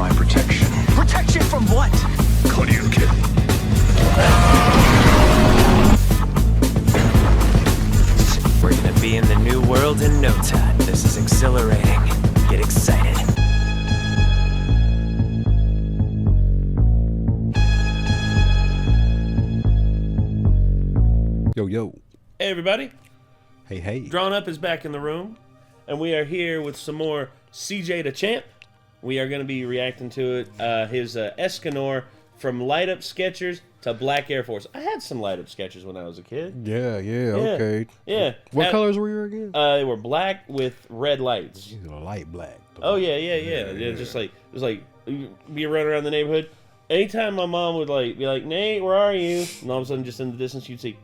my protection. Protection from what? Koryuken. We're gonna be in the new world in no time. This is exhilarating. Get excited. Yo, yo. Hey, everybody. Hey, hey. Drawn Up is back in the room, and we are here with some more CJ the Champ. We are going to be reacting to it. His Escanor from light up Skechers to black Air Force. I had some light up Skechers when I was a kid. Yeah, okay. Yeah. What colors were you again? They were black with red lights. Light black. Oh, yeah. Just like, it was like, be running around the neighborhood. Anytime my mom would be like, Nate, where are you? And all of a sudden, just in the distance, you'd see...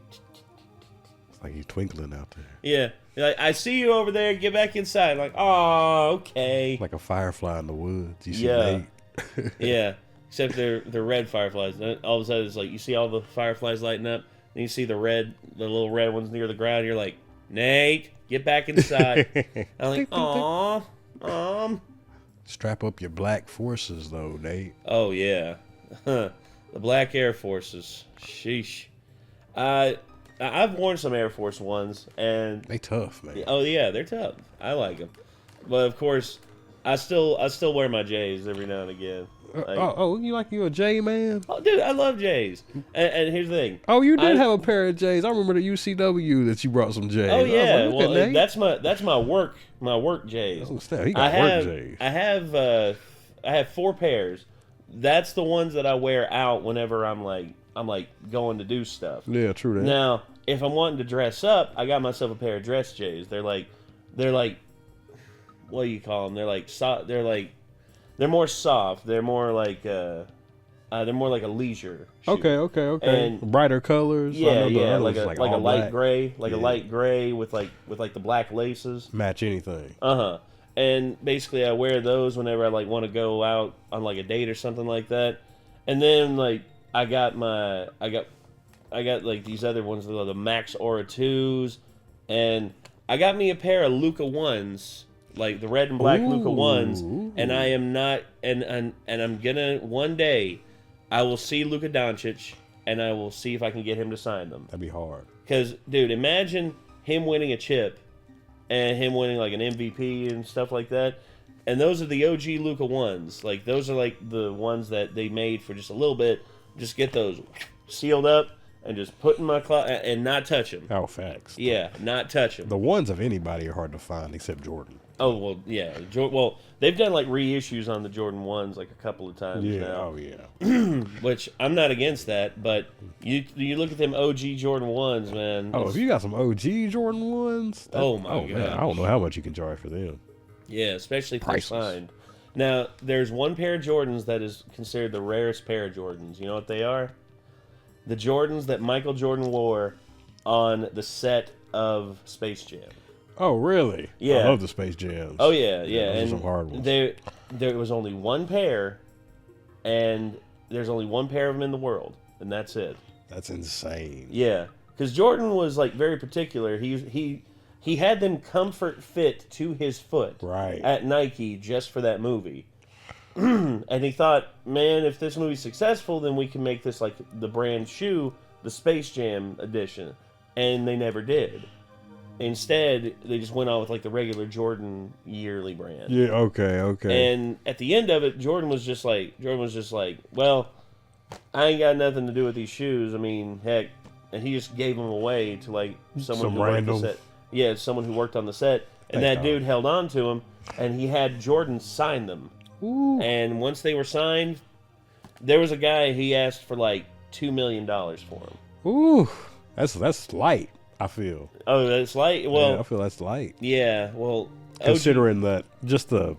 Like he's twinkling out there. Yeah. Like, I see you over there. Get back inside. Like, oh, okay. Like a firefly in the woods. You see Yeah. Nate. Yeah. Except they're red fireflies. All of a sudden, it's like you see all the fireflies lighting up. Then you see the little red ones near the ground. You're like, Nate, get back inside. I'm like, aw, Strap up your black forces, though, Nate. Oh, yeah. The black Air Forces. Sheesh. I've worn some Air Force Ones, and They tough, man. oh yeah, they're tough. I like them, but of course, I still wear my J's every now and again. Like, you a J man? oh, dude, I love J's. And here's the thing. Oh, you did have a pair of J's. I remember the UCW that you brought some J's. Oh yeah, I was like, well that's my work J's. He got work J's. I have 4 pairs. That's the ones that I wear out whenever I'm going to do stuff. Yeah, true that. Now, if I'm wanting to dress up, I got myself a pair of dress J's. They're like, what do you call them? They're more soft. They're more like a leisure shoe. Okay. And brighter colors. Yeah, like a all light black. gray, a light gray with the black laces. Match anything. And basically, I wear those whenever I want to go out on a date or something like that. And then I got these other ones, the Max Aura 2s, and I got me a pair of Luka 1s, like the red and black Luka 1s, and I am not, and I'm gonna, one day, I will see Luka Doncic, and I will see if I can get him to sign them. That'd be hard. Because, dude, imagine him winning a chip, and him winning an MVP and stuff like that. And those are the OG Luka 1s. Those are the ones that they made for just a little bit. Just get those sealed up and just put in my closet and not touch them. Oh, facts. Yeah, not touch them. The ones of anybody are hard to find except Jordan. Oh, well, yeah. Well, they've done reissues on the Jordan 1s a couple of times now. Oh, yeah. Which I'm not against that, but you look at them OG Jordan 1s, man. Oh, if you got some OG Jordan 1s. Oh, my God. Man, I don't know how much you can charge for them. Yeah, especially if they're signed. Now, there's one pair of Jordans that is considered the rarest pair of Jordans. You know what they are? The Jordans that Michael Jordan wore on the set of Space Jam. Oh, really? Yeah. I love the Space Jams. Oh, yeah. Those And are some hard ones. there was only one pair, and there's only one pair of them in the world, and that's it. That's insane. Yeah, because Jordan was very particular. He had them comfort fit to his foot at Nike just for that movie. And he thought, man, if this movie's successful, then we can make this the brand shoe, the Space Jam edition. And they never did. Instead, they just went on with the regular Jordan yearly brand. Yeah, okay. And at the end of it, Jordan was just like, well, I ain't got nothing to do with these shoes. I mean, heck, and he just gave them away to someone who worked the set. Yeah, someone who worked on the set, and that dude held on to them, and he had Jordan sign them. Ooh. And once they were signed, there was a guy he asked for $2 million for them. Ooh, that's light. I feel. Oh, that's light. Well, yeah, I feel that's light. Yeah, well, considering that, just the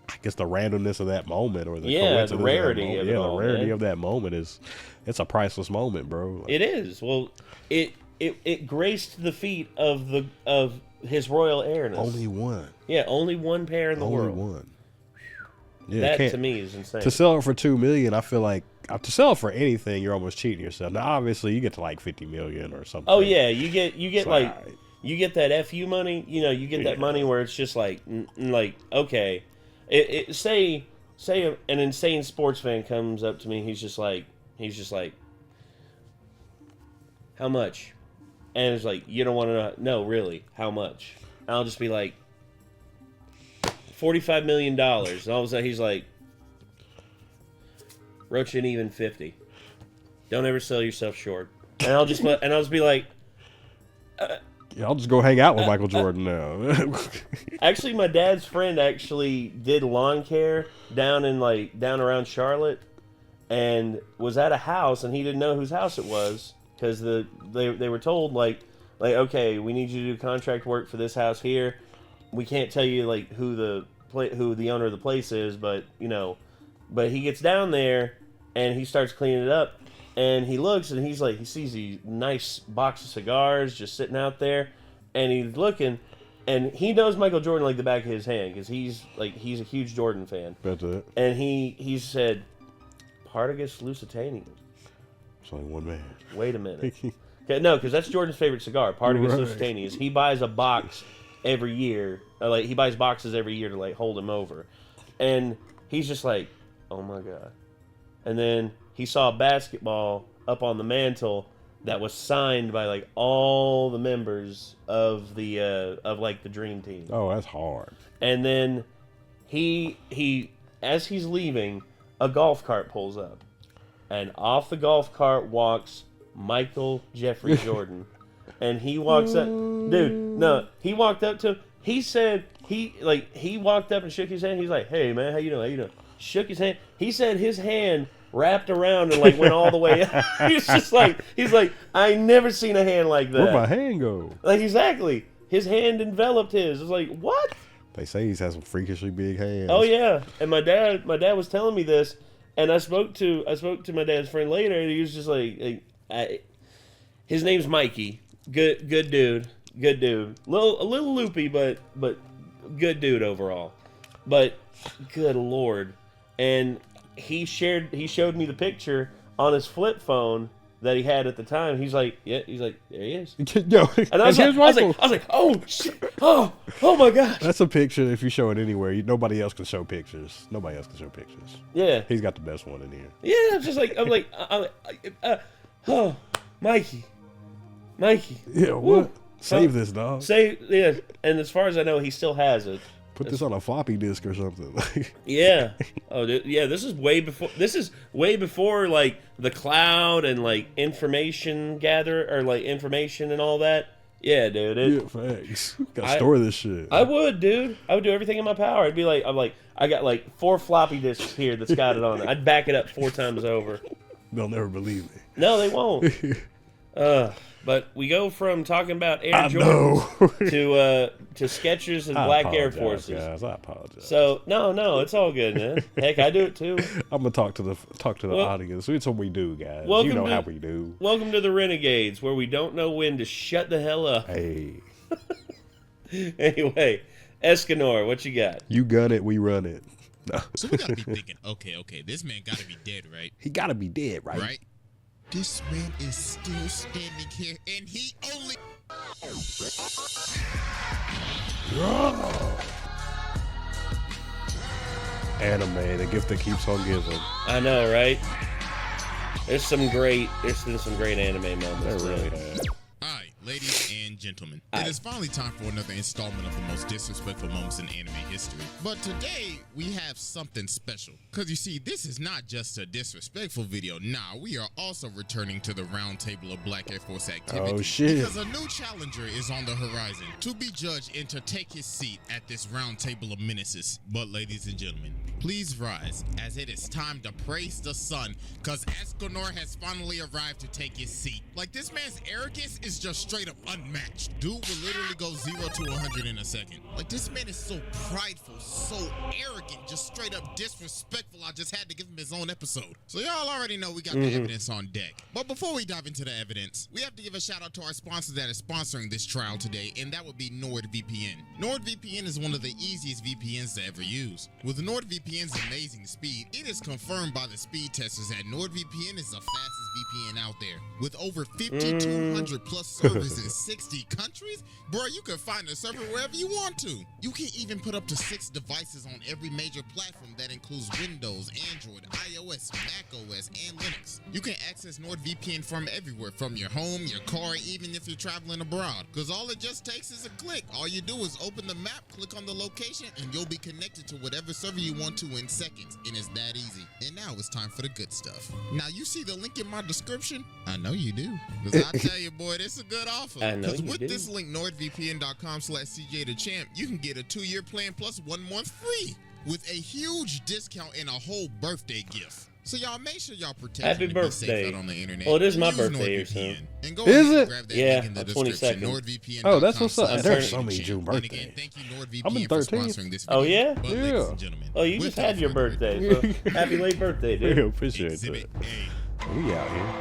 randomness of that moment, or the the rarity of it all, the rarity of that moment it's a priceless moment, bro. It is. Well, it graced the feet of his royal airness. Only one. Yeah, only one pair in the world. Only one. Yeah, that to me is insane. To sell it for $2 million, I feel like to sell it for anything, you're almost cheating yourself. Now, obviously, you get to $50 million or something. Oh yeah, you get you get that FU money. You get that money where it's just okay. Say say an insane sports fan comes up to me, he's just like, how much? And it's like, you don't want to know. No, really, how much? And I'll just be like, $45 million. And all of a sudden, he's like, Roach ain't even 50. Don't ever sell yourself short. And I'll just be like, yeah, I'll just go hang out with Michael Jordan now. actually, my dad's friend actually did lawn care down around Charlotte, and was at a house, and he didn't know whose house it was because they were told like okay, we need you to do contract work for this house here. We can't tell you like who the owner of the place is, but but he gets down there and he starts cleaning it up. And he looks, and he's like, he sees these nice box of cigars just sitting out there, and he's looking, and he knows Michael Jordan like the back of his hand because he's a huge Jordan fan. That's it. And he said, Partagas Lusitania. It's only one man. Wait a minute. Okay, no, because that's Jordan's favorite cigar, Partagas Lusitania. He buys a box every year. He buys boxes every year to hold him over, and he's just like, oh my god. And then he saw a basketball up on the mantle that was signed by all the members of the the dream team. Oh, that's hard. And then he as he's leaving, a golf cart pulls up, and off the golf cart walks Michael Jeffrey Jordan, and he walks up, dude. No, he walked up to him. He said he walked up and shook his hand. He's like, "Hey man, how you doing? How you doing?" Shook his hand. He said his hand wrapped around and went all the way up. He's like, I never seen a hand like that. Where'd my hand go? Exactly. His hand enveloped his. It's like, what? They say he's had some freakishly big hands. Oh yeah. And my dad was telling me this, and I spoke to my dad's friend later, and he was just his name's Mikey. Good dude. Good dude. A little loopy, but good dude overall. But good Lord. And he showed me the picture on his flip phone that he had at the time. He's like, yeah, there he is. Yo, and I was like, oh shit, oh my gosh. That's a picture. If you show it anywhere, nobody else can show pictures. Nobody else can show pictures. Yeah, he's got the best one in here. Yeah, it's just I'm like, oh, Mikey. Yeah, what? Save this, dog. Yeah. And as far as I know, he still has it. Put this on a floppy disk or something. Yeah. Oh, dude, yeah. This is way before the cloud and information information and all that. Yeah, dude. Yeah, thanks. Gotta store this shit. I would, dude. I would do everything in my power. I'd be like, I got 4 floppy disks here that's got it on it. I'd back it up 4 times over. They'll never believe me. No, they won't. But we go from talking about Air Jordan to Skechers and black Air Forces. Guys, I apologize. So no, it's all good, man. Heck, I do it too. I'm gonna talk to the audience. It's what we do, guys. You know how we do. Welcome to the Renegades, where we don't know when to shut the hell up. Hey. Anyway, Escanor, what you got? You gun it, we run it. No. So we gotta be thinking, okay, this man gotta be dead, right? He gotta be dead, right? Right. This man is still standing here, and he only... Anime, the gift that keeps on giving. I know, right? There's been some great anime moments. There really has. All right, ladies and gentlemen, it is finally time for another installment of the most disrespectful moments in anime history. But today, we have something special. Because you see, this is not just a disrespectful video. Nah, we are also returning to the round table of Black Air Force activity. Oh, shit. Because a new challenger is on the horizon to be judged and to take his seat at this round table of menaces. But ladies and gentlemen, please rise, as it is time to praise the sun, because Escanor has finally arrived to take his seat. This man's arrogance is just straight up unmatched. Dude will literally go 0 to 100 in a second. This man is so prideful, so arrogant, just straight up disrespectful. I just had to give him his own episode. So y'all already know we got the evidence on deck. But before we dive into the evidence, we have to give a shout out to our sponsor that is sponsoring this trial today, and that would be NordVPN. NordVPN is one of the easiest VPNs to ever use. With NordVPN's amazing speed, it is confirmed by the speed testers that NordVPN is the fastest NordVPN out there. With over 5,200 plus servers in 60 countries, bro, you can find a server wherever you want to. You can even put up to 6 devices on every major platform that includes Windows, Android, iOS, macOS, and Linux. You can access NordVPN from everywhere, from your home, your car, even if you're traveling abroad. Because all it just takes is a click. All you do is open the map, click on the location, and you'll be connected to whatever server you want to in seconds. And it's that easy. And now it's time for the good stuff. Now you see the link in my description? I know you do. Because I tell you, boy, this is a good offer. Because with this link, nordvpn.com/CJTheChamp, you can get a 2-year plan plus 1 month free with a huge discount and a whole birthday gift. So y'all make sure y'all protect Happy birthday. out on the internet. Oh, it is my birthday or something. And go Is ahead it? and grab that Yeah, link in the description. 22nd. Oh, that's what's up. There's so NordVPN.com/CJTheChamp. many June And birthdays. again, thank you I'm NordVPN in for 13th. sponsoring this video. Oh, yeah? But, Yeah. ladies and gentlemen, Oh, you just without had your further birthday. ado, So happy late birthday, Yeah, dude. appreciate Exhibit that. A. We out here.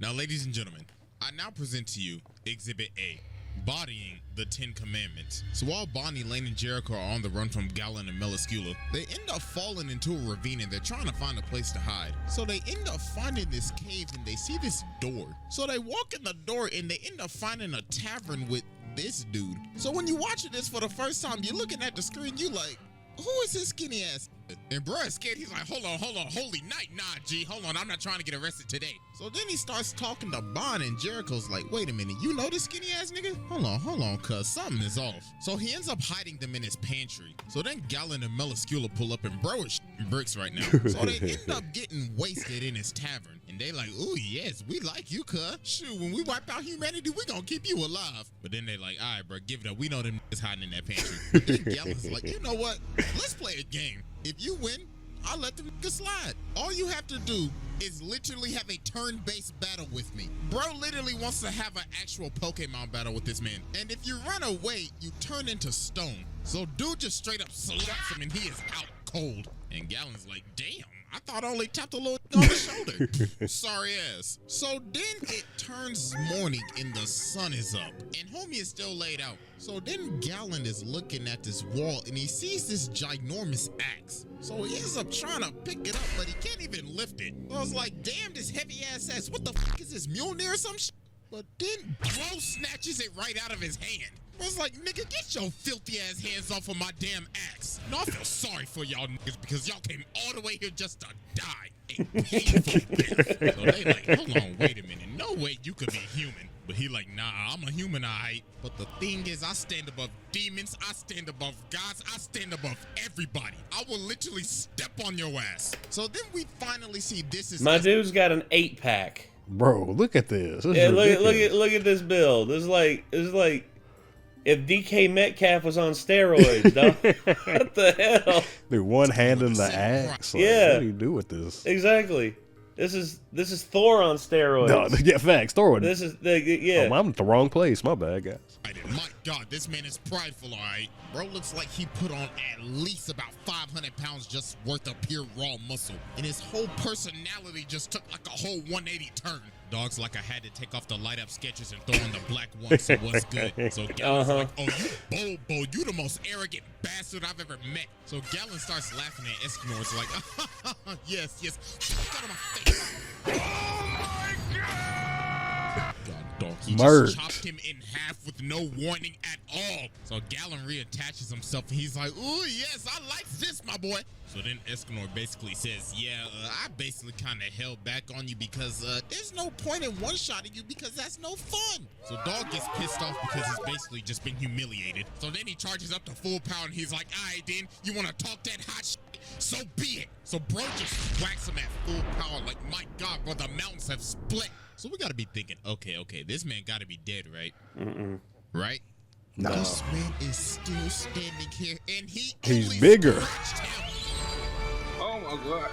Now, ladies and gentlemen, I now present to you Exhibit A, bodying the 10 Commandments. So while Bonnie, Lane, and Jericho are on the run from Gallon and Meliscula, they end up falling into a ravine and they're trying to find a place to hide. So they end up finding this cave and they see this door. So they walk in the door and they end up finding a tavern with this dude. So when you watching this for the first time, you're looking at the screen, you like, who is this skinny ass? And bro is scared. He's like, hold on, holy night, nah, G, hold on, I'm not trying to get arrested today. So then he starts talking to Bon, and Jericho's like, wait a minute, you know this skinny ass nigga? Hold on, cuz something is off. So he ends up hiding them in his pantry. So then Gallon and Meliscula pull up, and bro is shitting bricks right now. So they end up getting wasted in his tavern. And they like, ooh, yes, we like you, cuz. Shoot, when we wipe out humanity, we gonna keep you alive. But then they like, all right, bro, give it up. We know them niggas hiding in that pantry. But then Gallon's like, you know what? Let's play a game. If you win, I'll let them niggas slide. All you have to do is literally have a turn-based battle with me. Bro literally wants to have an actual Pokemon battle with this man. And if you run away, you turn into stone. So dude just straight up slaps him and he is out cold. And Gallon's like, damn, I thought I only tapped a little on the shoulder. Sorry ass. So then it turns morning and the sun is up. And homie is still laid out. So then Gallon is looking at this wall and he sees this ginormous axe. So he ends up trying to pick it up, but he can't even lift it. So I was like, damn, this heavy ass axe. What the fuck is this, Mjolnir or some shit? But then bro snatches it right out of his hand. I was like, nigga, get your filthy ass hands off of my damn axe. No, I feel sorry for y'all niggas because y'all came all the way here just to die a painful death. So they like, hold on, wait a minute. No way you could be human. But he like, nah, I'm a human, alright. But the thing is, I stand above demons, I stand above gods, I stand above everybody. I will literally step on your ass. So then we finally see this is My dude's got an 8-pack. Bro, look at this. This Yeah, is look at this build. It's like if DK Metcalf was on steroids, dog. What the hell? Dude, one hand in the axe. Like, Yeah. What do you do with this? Exactly. This is Thor on steroids. No, yeah, facts. Throw it. This is yeah. I'm at the wrong place. My bad, guys. My God, this man is prideful, all right? Bro looks like he put on at least about 500 pounds just worth of pure raw muscle. And his whole personality just took like a whole 180 turn. Dog's like I had to take off the light up Skechers and throw on the black one, so what's good? So Gallon's like, oh, you bold, you the most arrogant bastard I've ever met. So Gallon starts laughing at Escanor. It's like, yes, get out of my face. Oh my God! Dog, he just chopped him in half with no warning at all. So Gallon reattaches himself and he's like, ooh, yes, I like this, my boy. So then Escanor basically says, yeah, I basically kind of held back on you because there's no point in one-shotting you because that's no fun. So Dog gets pissed off because he's basically just been humiliated. So then he charges up to full power and he's like, all right, then, you want to talk that hot shit? So be it. So bro just whacks him at full power like, my God, bro, the mountains have split. So we got to be thinking, okay, this man got to be dead, right? Right? No. This man is still standing here and he's bigger. Oh my God.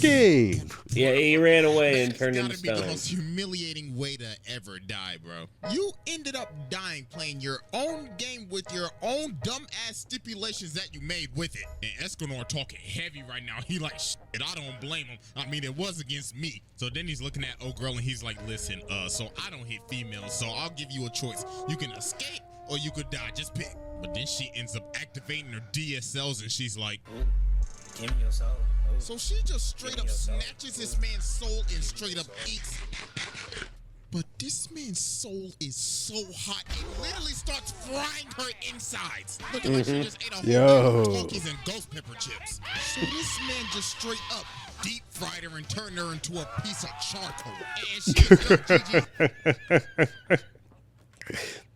Game. Yeah, he ran away and turned into That's gotta be the stone. most humiliating way to ever die, bro. You ended up dying playing your own game with your own dumb-ass stipulations that you made with it. And Escanor talking heavy right now. He like, shit, I don't blame him. I mean, it was against me. So then he's looking at old girl and he's like, listen, so I don't hit females, so I'll give you a choice. You can escape or you could die. Just pick. But then she ends up activating her DSLs and she's like, Give me your soul. Oh. So she just straight up snatches this man's soul and straight up eats. But this man's soul is so hot, it literally starts frying her insides. Looking like she just ate a whole bag of Twinkies and ghost pepper chips. So this man just straight up deep fried her and turned her into a piece of charcoal. And she is done, GG.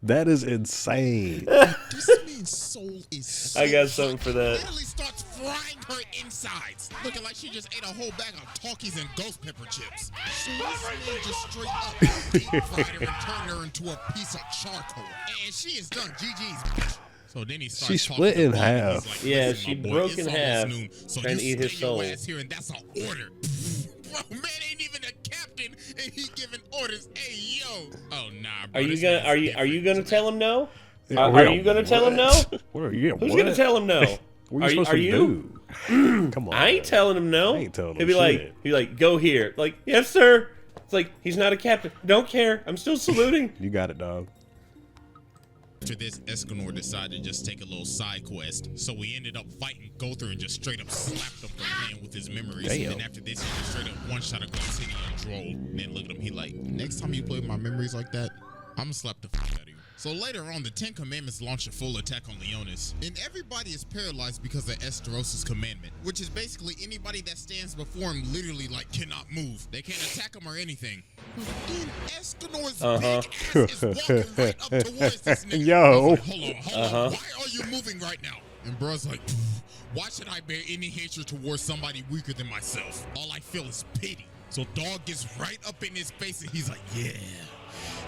That is insane. This man's soul is so I got something for that. Literally starts frying her insides. Looking like she just ate a whole bag of Talkies and ghost pepper chips. So this man just straight up deep fried her and turned her into a piece of charcoal. And she is done. GG's. So then he starts She split in half. Like, Yeah, she broke in half so trying to eat his soul. Ass here and that's an order. Bro, man ain't even a captain and he giving orders. Hey, yo. Oh, nah, bro. Are you gonna tell him no? Yeah, Are you gonna tell him no? What are you? Who's gonna tell him no? What are you supposed to do? Come on. I ain't telling him no. I ain't telling him He'll be shit. like, go here. Like, yes, sir. It's like, he's not a captain. Don't care. I'm still saluting. You got it, dog. After this, Escanor decided to just take a little side quest. So we ended up fighting Gother and just straight up slapped him from playing with his memories. Damn. And then after this, he just straight up one-shot a Glass City and Droll. And then look at him, he like, next time you play with my memories like that, I'm gonna slap the fuck out of you. So later on, the 10 Commandments launch a full attack on Leonis. And everybody is paralyzed because of Esterosa's commandment, which is basically anybody that stands before him literally like cannot move. They can't attack him or anything. But then Escanor's big ass is walking right up towards this nigga. Yo. Like, hold on. Why are you moving right now? And bro's like, why should I bear any hatred towards somebody weaker than myself? All I feel is pity. So dog gets right up in his face and he's like, yeah.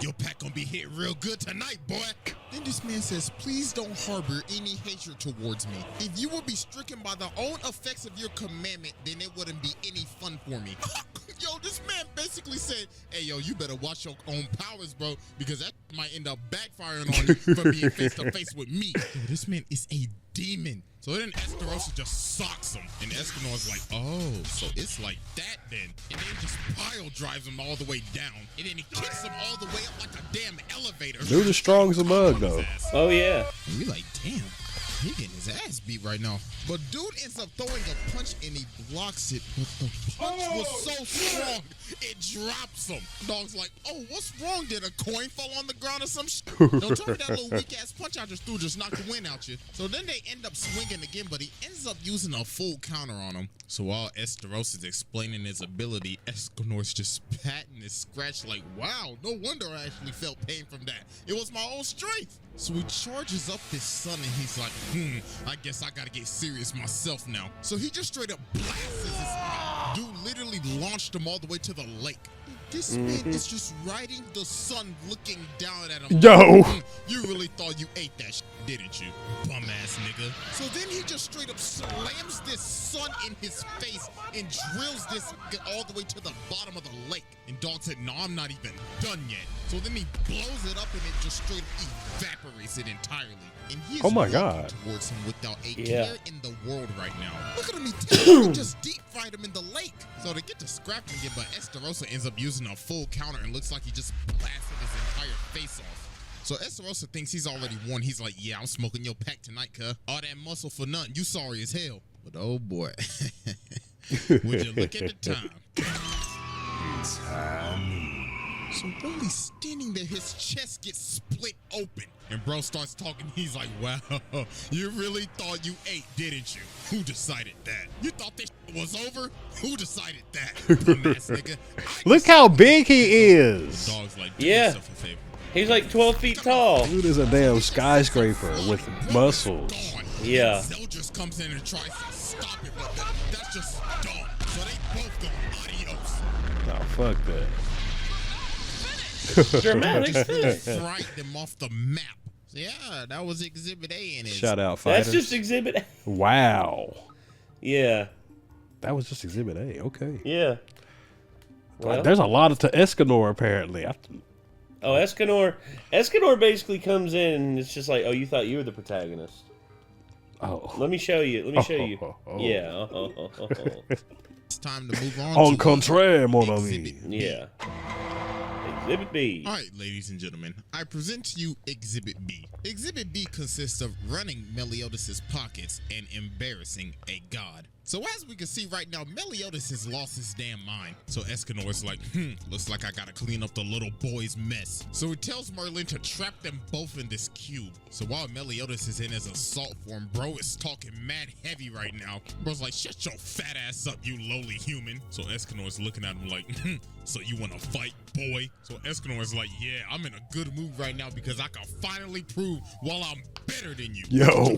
Your pack gonna be hit real good tonight, boy. Then this man says, please don't harbor any hatred towards me. If you will be stricken by the own effects of your commandment, then it wouldn't be any fun for me. Yo, this man basically said, hey, yo, you better watch your own powers, bro, because that might end up backfiring on you for being face to face with me. Yo, this man is a demon. So then Esterosa just socks him, and Escanor's like, oh, so it's like that then. And then just pile drives him all the way down, and then he kicks him all the way up like a damn elevator. Dude is strong as a mug, though. Oh, yeah. And we like, damn, he getting his ass beat right now. But dude ends up throwing a punch, and he blocks it, but the punch was so strong, it drops him. Dog's like, oh, what's wrong? Did a coin fall on the ground or some shit? Don't tell me that little weak-ass punch I just threw just knocked the wind out you. So then they end up swinging again, but he ends up using a full counter on him. So while Esterosa's explaining his ability, Escanor's just patting his scratch like, wow, no wonder I actually felt pain from that. It was my own strength. So he charges up his son and he's like, I guess I gotta get serious myself now. So he just straight up blasts his dude literally launched him all the way to the lake. This man is just riding the sun looking down at him. Yo. You really thought you ate that shit, didn't you? Bum ass nigga. So then he just straight up slams this sun in his face and drills this all the way to the bottom of the lake. And dog said, no, I'm not even done yet. So then he blows it up and it just straight up evaporates it entirely. And he's Oh my walking God. towards him without a Yeah. care in the world right now. Look at him, he just deep fried him in the lake. So to get to scrapping it, but Esterosa ends up using a full counter and looks like he just blasted his entire face off. So Esterosa thinks he's already won. He's like, yeah, I'm smoking your pack tonight, cuh. All that muscle for nothing. You sorry as hell. But oh boy. Would you look at the time? So while he's standing there, his chest gets split open. And bro starts talking. He's like, wow, you really thought you ate, didn't you? Who decided that? You thought this was over? Who decided that? Dumbass nigga. Look how big he is. Dog's like, do Yeah. yourself a favor. He's like 12 feet tall. Dude is a damn skyscraper with muscles. Gone. Yeah. Zeldris comes in and tries to stop it, but that's just dumb. So they both go adios. Oh, fuck that. Dramatic finish. Fright them off the map. So yeah, that was Exhibit A in it. Shout out, fighters. That's just Exhibit A. Wow. Yeah. That was just Exhibit A. Okay. Yeah. Well, There's a lot to Escanor, apparently. oh, Escanor. Escanor basically comes in and it's just like, oh, you thought you were the protagonist. Oh. Let me show you. Let me show you. Oh. Yeah. It's time to move on. En to contraire, mon ami. Exhibit B. Yeah. Exhibit B. All right, ladies and gentlemen, I present to you Exhibit B. Exhibit B consists of running Meliodas' pockets and embarrassing a god. So as we can see right now, Meliodas has lost his damn mind. So Escanor's like, looks like I gotta clean up the little boy's mess. So he tells Merlin to trap them both in this cube. So while Meliodas is in his assault form, bro is talking mad heavy right now. Bro's like, shut your fat ass up, you lowly human. So Escanor's looking at him like, so you wanna fight, boy? So Escanor's like, yeah, I'm in a good mood right now because I can finally prove while I'm better than you. Yo.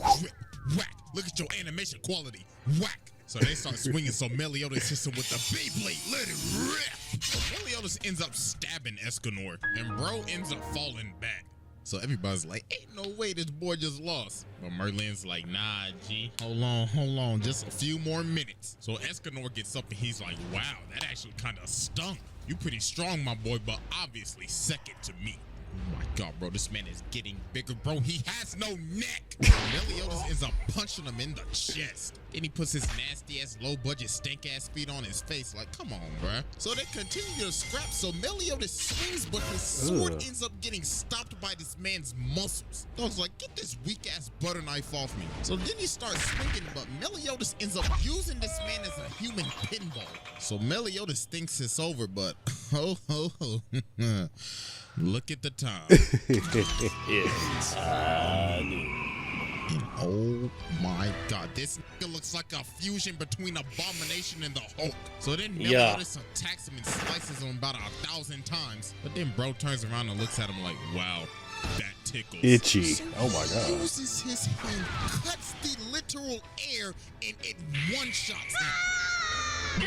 Whack. Look at your animation quality. Whack. So they start swinging, so Meliodas hits him with the B-blade. Let it rip. So Meliodas ends up stabbing Escanor, and bro ends up falling back. So everybody's like, ain't no way this boy just lost. But Merlin's like, nah, G, hold on, just a few more minutes. So Escanor gets up and he's like, wow, that actually kind of stunk. You pretty strong, my boy, but obviously second to me. Oh my God, bro, this man is getting bigger, bro. He has no neck. Meliodas ends up punching him in the chest. Then he puts his nasty ass, low budget, stink ass feet on his face. Like, come on, bro. So they continue to scrap. So Meliodas swings, but his sword ends up getting stopped by this man's muscles. I was like, get this weak ass butter knife off me. So then he starts swinging, but Meliodas ends up using this man as a human pinball. So Meliodas thinks it's over, but ho. Look at the time. It's and oh my God, this nigga looks like a fusion between Abomination and the Hulk. So then Meliodas attacks him and slices him about 1,000 times. But then bro turns around and looks at him like, wow, that tickles. Itchy. So Oh my God. he uses his hand, cuts the literal air, and it one-shots him.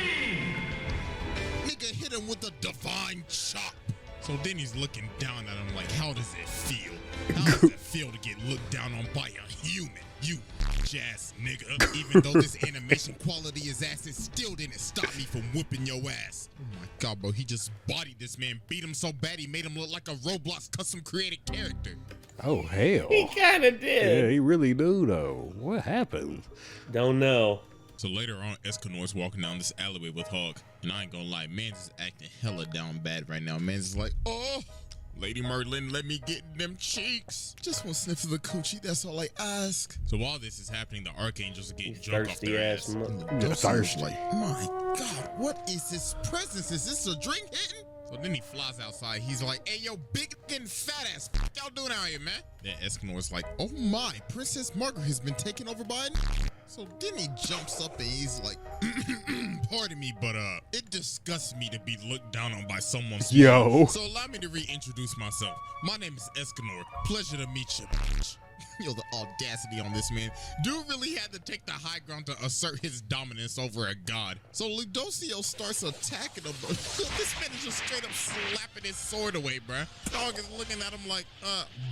Nigga hit him with a divine chop. So then he's looking down at him like, how does it feel? How does it feel to get looked down on by a human? You ass nigga. Even though this animation quality is ass, it still didn't stop me from whooping your ass. Oh my God, bro. He just bodied this man, beat him so bad he made him look like a Roblox custom created character. Oh, hell. He kind of did. Yeah, he really do, though. What happened? Don't know. So later on, Escanor's walking down this alleyway with Hawk. And I ain't gonna lie, man's is acting hella down bad right now. Man's is like, oh, Lady Merlin, let me get them cheeks. Just one sniff of the coochie, that's all I ask. So while this is happening, the Archangels are getting drunk off their ass. Thirsty. Like, my God, what is this presence? Is this a drink hitting? So then he flies outside. He's like, hey, yo, big and fat ass. What y'all doing out here, man? Then Escanor's like, oh my, Princess Margaret has been taken over by a So then he jumps up and he's like, pardon me, but it disgusts me to be looked down on by someone small. Yo. So allow me to reintroduce myself. My name is Escanor. Pleasure to meet you, bitch. Yo, the audacity on this man. Dude really had to take the high ground to assert his dominance over a god. So Ludocio starts attacking him, but this man is just straight up slapping his sword away, bruh. Dog is looking at him like,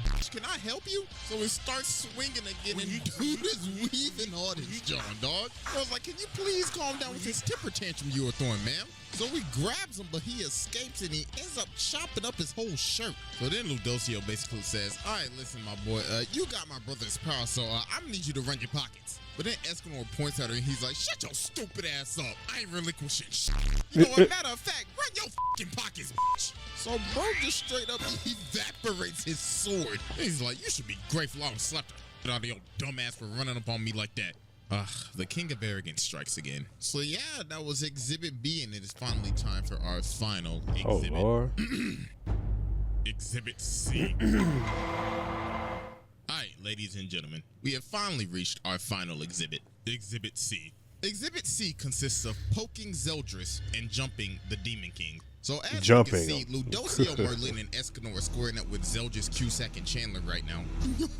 bitch, can I help you? So he starts swinging again, and dude is weaving hard his John, dog. I was like, can you please calm down with this temper tantrum you were throwing, ma'am? So he grabs him, but he escapes and he ends up chopping up his whole shirt. So then Ludocio basically says, all right, listen, my boy, you got my brother's power, so I'm gonna need you to run your pockets. But then Escanor points at her and he's like, shut your stupid ass up. I ain't relinquishing shit. You know, a matter of fact, run your fucking pockets, bitch. So bro just straight up evaporates his sword. He's like, you should be grateful I don't slap the out of your dumb ass for running up on me like that. The king of arrogance strikes again. So yeah, that was Exhibit B, and it is finally time for our final exhibit. Oh, Lord. Exhibit C. Alright, ladies and gentlemen, we have finally reached our final exhibit, Exhibit C. Exhibit C consists of poking Zeldris and jumping the Demon King. So as you can see, Ludocio, Merlin, and Escanor are squaring up with Zeldris, Cusack, and Chandler right now.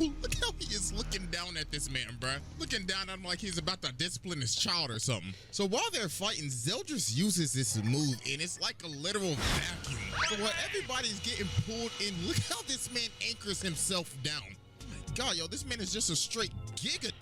Look how he is looking down at this man, bruh. Looking down at him like he's about to discipline his child or something. So while they're fighting, Zeldris uses this move, and it's like a literal vacuum. So while everybody's getting pulled in, look how this man anchors himself down. Oh my God, yo, this man is just a straight giga.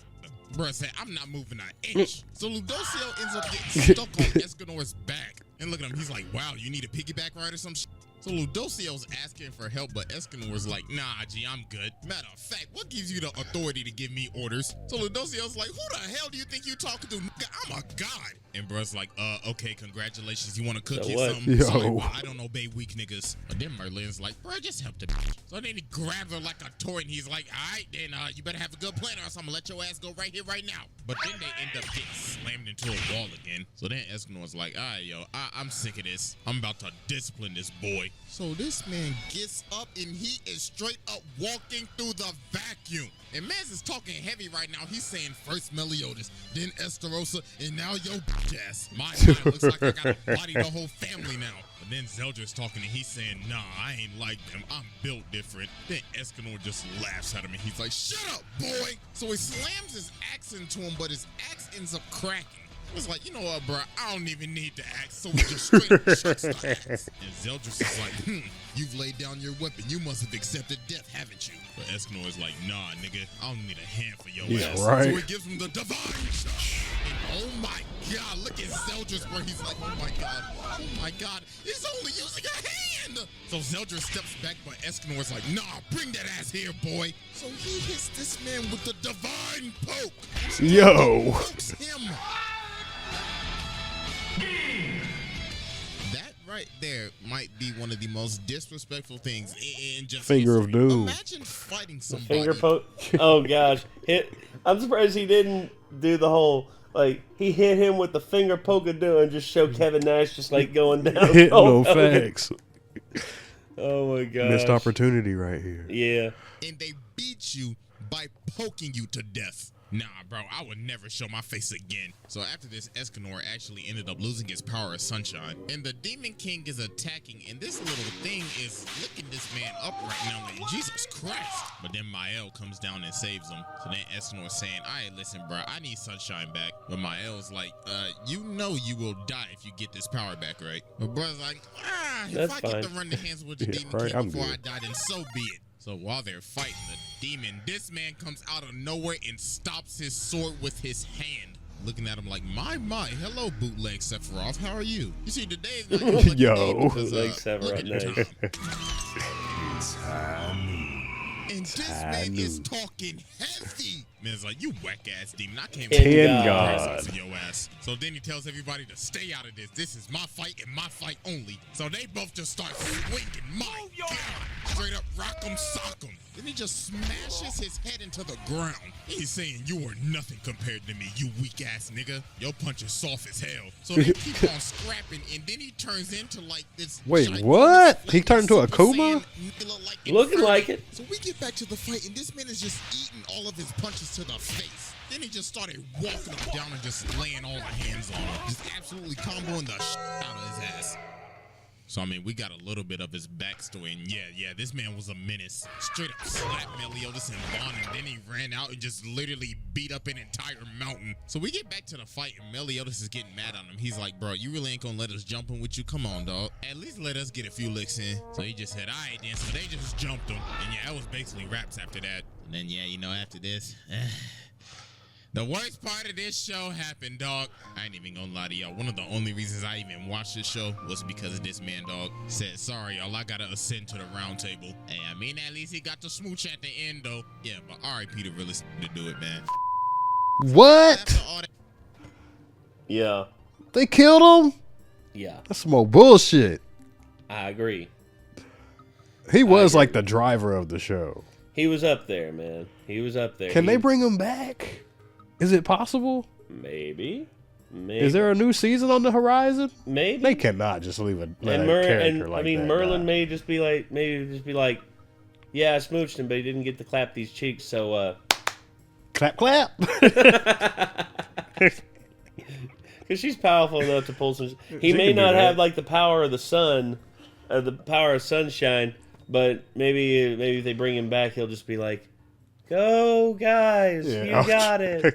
Bruh said, I'm not moving an inch. So Ludocio ends up getting stuck on Escanor's back. And look at him, he's like, wow, you need a piggyback ride or some shit? So Ludocio's asking for help, but Escanor's like, nah, G, I'm good. Matter of fact, what gives you the authority to give me orders? So Ludocio's like, who the hell do you think you talking to? Nigga, I'm a god. And bruh's like, okay, congratulations. You want to cook you something? So like, well, I don't obey weak niggas. But then Merlin's like, bruh, just help the bitch. So then he grabs her like a toy and he's like, all right, then you better have a good plan or else I'm gonna let your ass go right here, right now. But then they end up getting slammed into a wall again. So then Escanor's like, all right, yo, I'm sick of this. I'm about to discipline this boy. So this man gets up and he is straight up walking through the vacuum. And Maz is talking heavy right now. He's saying first Meliodas, then Esterosa, and now yo ass. My God, looks like I gotta body the whole family now. But then Zeldris talking and he's saying, nah, I ain't like them. I'm built different. Then Escanor just laughs at him and he's like, shut up, boy. So he slams his axe into him, but his axe ends up cracking. It's like, you know what, bro? I don't even need the axe, so we just straight up shuts the axe. And Zeldris is like, you've laid down your weapon. You must have accepted death, haven't you? But Escanor is like, nah, nigga, I don't need a hand for your ass. Right. So he gives him the divine shot. And oh my God, look at Zeldris where he's like, oh my God, he's only using a hand. So Zeldris steps back, but Escanor is like, nah, bring that ass here, boy. So he hits this man with the divine poke. Yo. Pokes him. That right there might be one of the most disrespectful things in just Finger of doom. Imagine fighting somebody. Finger poke. Oh gosh, I'm surprised he didn't do the whole like he hit him with the finger poke of doom and just show Kevin Nash just like going down. No facts. Oh my god, missed opportunity right here. Yeah, and they beat you by poking you to death. Nah, bro, I would never show my face again. So after this, Escanor actually ended up losing his power of sunshine. And the Demon King is attacking, and this little thing is licking this man up right now like, Jesus Christ. But then Mael comes down and saves him. So then Escanor's saying, all right, listen, bro, I need sunshine back. But Mael's like, you know you will die if you get this power back, right? But bro's like, if I get to run the hands with the Demon King before I die, then so be it. So while they're fighting the demon, this man comes out of nowhere and stops his sword with his hand. Looking at him like, my, hello, bootleg Sephiroth, how are you? You see, today is not your lucky day because, bootleg Sephiroth, and this man is talking heavy. Man's like, you whack ass demon. I came God. your ass. So then he tells everybody to stay out of this. This is my fight and my fight only. So they both just start swinging. My God. Straight up rock 'em, sock 'em. Then he just smashes his head into the ground. He's saying, you are nothing compared to me, you weak ass nigga. Your punch is soft as hell. So they keep on scrapping, and then he turns into like this. Wait, what? He turned into a Kuma? Looking like it. So we get back to the fight, and this man is just eating all of his punches to the face. Then he just started walking him down and just laying all the hands on him. Just absolutely comboing the out of his ass. So, I mean, we got a little bit of his backstory, and yeah, this man was a menace. Straight up slapped Meliodas and Bond, and then he ran out and just literally beat up an entire mountain. So we get back to the fight, and Meliodas is getting mad on him. He's like, bro, you really ain't gonna let us jump in with you? Come on, dog. At least let us get a few licks in. So he just said, all right, then. So they just jumped him, and yeah, that was basically raps after that. And then, yeah, you know, after this... The worst part of this show happened, dog. I ain't even gonna lie to y'all. One of the only reasons I even watched this show was because of this man, dog. Said, sorry, y'all, I gotta ascend to the round table. Hey, I mean, at least he got the smooch at the end, though. Yeah, but R.I.P. to realest to do it, man. What? Yeah. They killed him? Yeah. That's some more bullshit. I agree. He was like the driver of the show. He was up there, man. He was up there. Can they bring him back? Is it possible? Maybe. Is there a new season on the horizon? Maybe. They cannot just leave a character like that. Merlin may just be like, yeah, I smooched him, but he didn't get to clap these cheeks, so clap, clap. Because she's powerful enough to pull some. He may not have like the power of the sun, the power of sunshine, but maybe if they bring him back, he'll just be like, go, guys, you got it.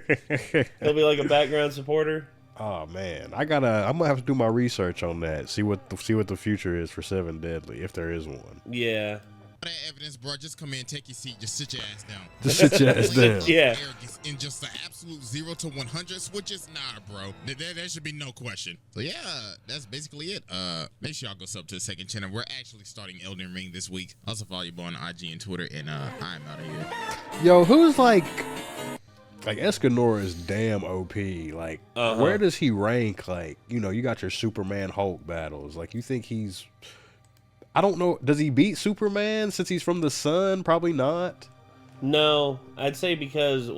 He'll be like a background supporter. Oh man, I'm gonna have to do my research on that. See what the future is for Seven Deadly, if there is one. Yeah, That evidence, bro. Just come in, take your seat, just sit your ass down. Just sit your ass down. Yeah. In just the absolute 0 to 100 switches, nah, bro. There should be no question. So yeah, that's basically it. Make sure y'all go sub to the second channel. We're actually starting Elden Ring this week. Also follow your boy on IG and Twitter, and I'm out of here. Yo, who's like Escanor is damn OP. Like, where does he rank? Like, you know, you got your Superman Hulk battles. Like, you think he's, I don't know. Does he beat Superman since he's from the sun? Probably not. No, I'd say because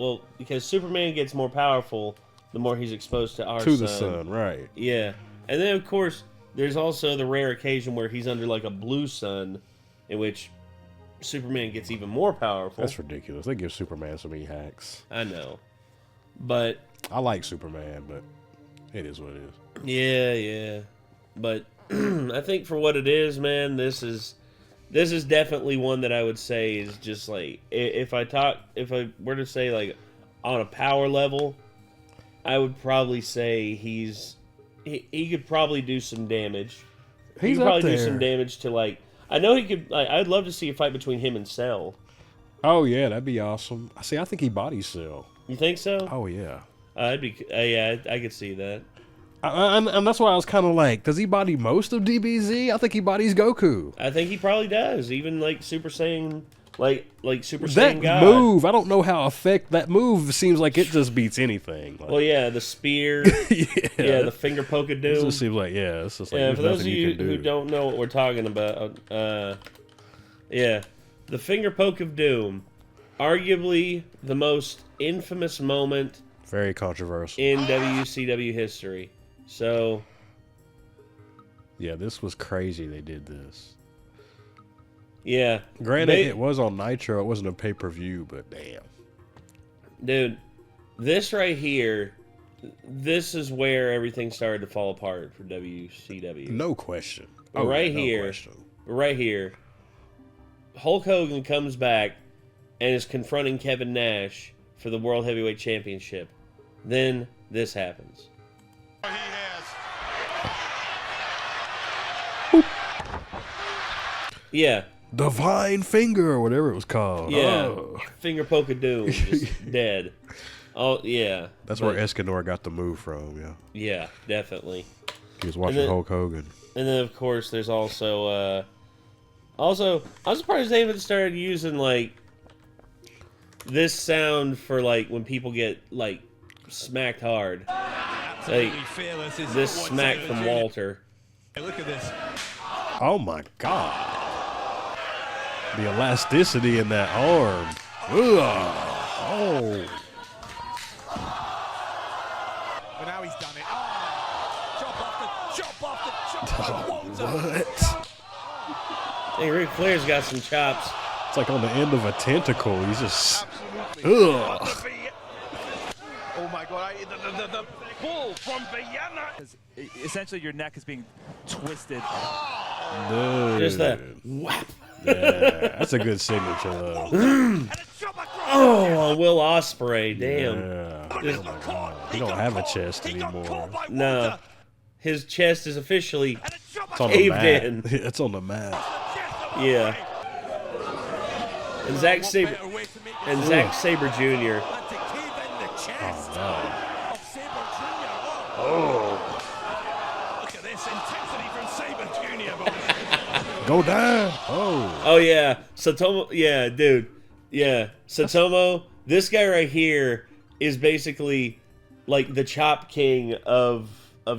Superman gets more powerful the more he's exposed to our sun. To the sun, right. Yeah. And then, of course, there's also the rare occasion where he's under, like, a blue sun, in which Superman gets even more powerful. That's ridiculous. They give Superman so many hacks. I know. But I like Superman, but it is what it is. Yeah. But I think for what it is, man, this is definitely one that I would say is just like, if I were to say, like, on a power level, I would probably say he could probably do some damage. He could probably do some damage to, like, I know he could. I'd love to see a fight between him and Cell. Oh yeah, that'd be awesome. See, I think he bodies Cell. You think so? Oh yeah. I could see that. And that's why I was kind of like, does he body most of DBZ? I think he bodies Goku. I think he probably does. Even like Super Saiyan, like Super Saiyan God. That move, I don't know how that move seems like it just beats anything. Like, well, yeah, the spear. yeah, the finger poke of doom. It just seems like, yeah, it's just like, yeah. For those of you who don't know what we're talking about, yeah, the finger poke of doom, arguably the most infamous moment, very controversial in WCW history. So, yeah, this was crazy. They did this. Yeah. Granted, it was on Nitro. It wasn't a pay-per-view, but damn. Dude, this right here, this is where everything started to fall apart for WCW. No question. Oh, right here, right here, Hulk Hogan comes back and is confronting Kevin Nash for the World Heavyweight Championship. Then this happens. Yeah. Divine Finger, or whatever it was called. Yeah. Oh. Finger poke of doom. Just dead. Oh, yeah. That's where Escanor got the move from, yeah. Yeah, definitely. He was watching Hulk Hogan. And then, of course, there's also, I'm surprised they even started using, like, this sound for, like, when people get, like, smacked hard. Like, this smack from Walter. Hey, look at this. Oh, my God. The elasticity in that arm. Ugh. Oh. But now he's done it. Oh, chop off the What? Hey, Ric Flair's got some chops. It's like on the end of a tentacle. He's just... Ugh. Oh, my God. The bull from Vienna. Essentially, your neck is being twisted. Dude. Just that whap. Yeah, that's a good signature, though. Oh, Will Ospreay, damn. Yeah. Oh my God. He don't have a chest anymore. No. His chest is officially It's on the caved mat. in. It's on the mat. Yeah. And Zack Sabre Jr. Oh, no. Oh. Look at this intensity from Sabre Jr. Go down. Oh. Oh, yeah. Satomo. Yeah, dude. Yeah. Satomo. This guy right here is basically like the chop king of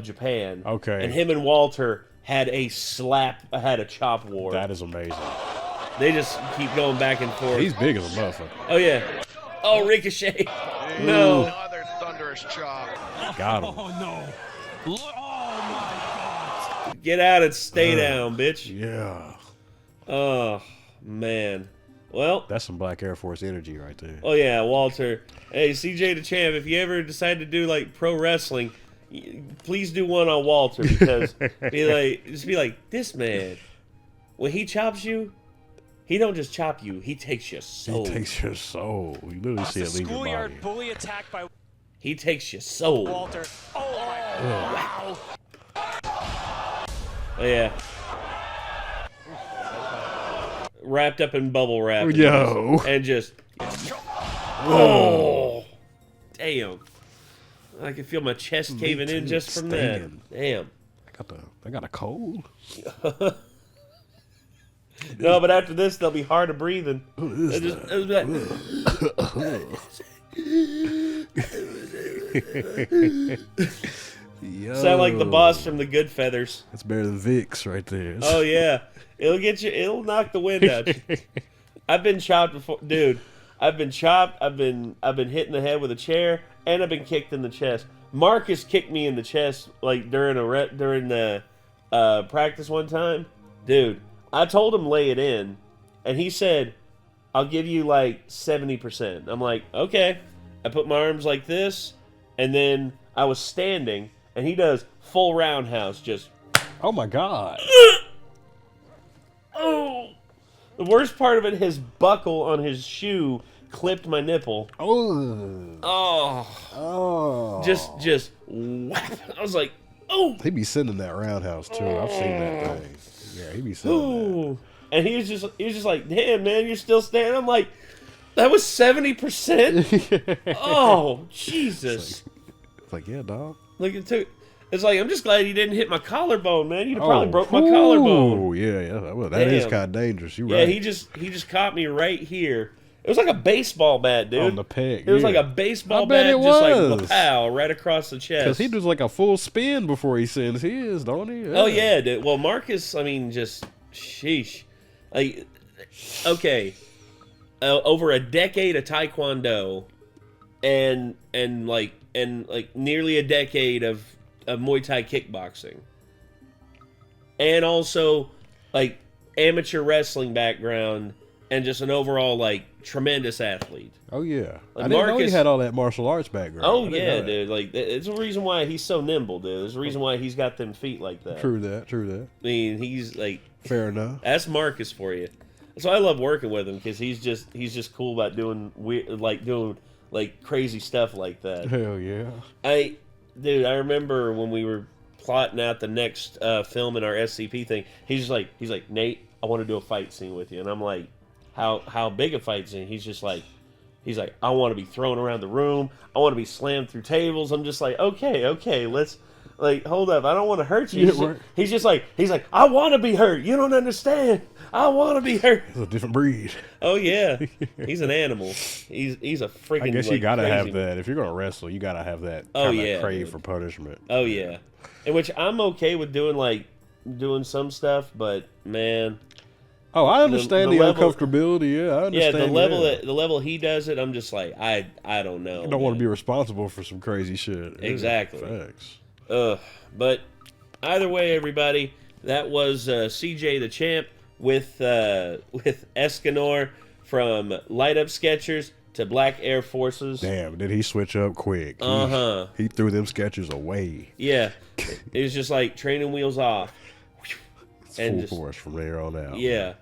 Japan. Okay. And him and Walter had a chop war. That is amazing. They just keep going back and forth. He's big as a motherfucker. Oh, yeah. Oh, Ricochet. No. Another thunderous chop. Got him. Oh, no. Oh, my God. Get out and stay down, bitch. Yeah. Oh, man. Well. That's some Black Air Force energy right there. Oh, yeah, Walter. Hey, CJ the Champ, if you ever decide to do, like, pro wrestling, please do one on Walter, because be like, this man, when he chops you, he don't just chop you, he takes your soul. He takes your soul. You literally see it leave your body. Schoolyard bully attack by He takes your soul. Walter. Oh, wow. Oh, yeah. wrapped up in bubble wrap. Yo. And just oh, damn! I can feel my chest caving in just from that. Damn. I got a cold. No, but after this, they'll be hard of breathing. Sound like the boss from the Good Feathers. That's better than Vicks right there. Oh yeah, it'll get you. It'll knock the wind out you. I've been chopped before, dude. I've been chopped. I've been hit in the head with a chair, and I've been kicked in the chest. Marcus kicked me in the chest like during the practice one time, dude. I told him lay it in, and he said, "I'll give you like 70%." I'm like, okay. I put my arms like this, and then I was standing, and he does full roundhouse, just. Oh my god. Oh. The worst part of it, his buckle on his shoe clipped my nipple. Oh. Oh. Just whap. I was like, oh. He be sending that roundhouse too. I've seen that thing. Yeah, he be sending that. And he was just like, damn, man, you're still standing. I'm like, that was 70%. Oh, Jesus. It's like, yeah, dog. Like it's like, I'm just glad you didn't hit my collarbone, man. You'd have probably broke my collarbone. Oh yeah. Well, that is kind of dangerous. You're right. Yeah, he just caught me right here. It was like a baseball bat, dude. On the peg. It was like a baseball bat, just like pow, right across the chest. Because he does like a full spin before he sends his, don't he? Yeah. Oh yeah, dude. Well, Marcus, I mean, just sheesh. Like, okay, over a decade of Taekwondo, and like nearly a decade of Muay Thai kickboxing, and also like amateur wrestling background, and just an overall like tremendous athlete. Oh yeah, like I didn't know he had all that martial arts background. Oh yeah, dude. Like it's a reason why he's so nimble, dude. There's a reason why he's got them feet like that. True that. I mean, he's like fair enough. That's Marcus for you. So I love working with him because he's just cool about doing crazy stuff like that. Hell yeah. I remember when we were plotting out the next film in our SCP thing. He's like, Nate, I want to do a fight scene with you, and I'm like, how big a fight scene? He's like, I want to be thrown around the room. I want to be slammed through tables. I'm just like, okay, let's. Like, hold up, I don't want to hurt you. He's like, I want to be hurt. You don't understand. I want to be hurt. It's a different breed. Oh yeah, he's an animal. He's a freaking. I guess you gotta crazy have that if you're gonna wrestle. You gotta have that kind of crave for punishment. Oh yeah, in which I'm okay with doing some stuff, but man. Oh, I understand the uncomfortability. Yeah, I understand. Yeah, the level he does it, I'm just like, I don't know. You don't want to be responsible for some crazy shit. Exactly. Facts. But either way, everybody, that was CJ the Champ with Escanor from Light Up Skechers to Black Air Forces. Damn, did he switch up quick? He threw them Skechers away. Yeah, it was just like training wheels off. It's full force from there on out. Yeah.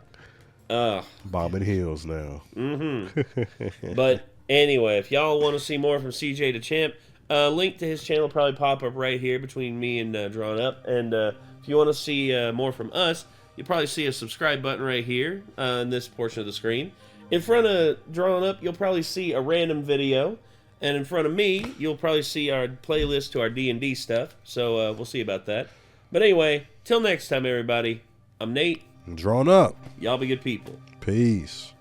Bombing hills now. Mm-hmm. But anyway, if y'all want to see more from CJ the Champ, link to his channel will probably pop up right here between me and Drawn Up. And if you want to see more from us, you'll probably see a subscribe button right here in this portion of the screen. In front of Drawn Up, you'll probably see a random video. And in front of me, you'll probably see our playlist to our D&D stuff. So we'll see about that. But anyway, till next time, everybody, I'm Nate. Drawn Up. Y'all be good people. Peace.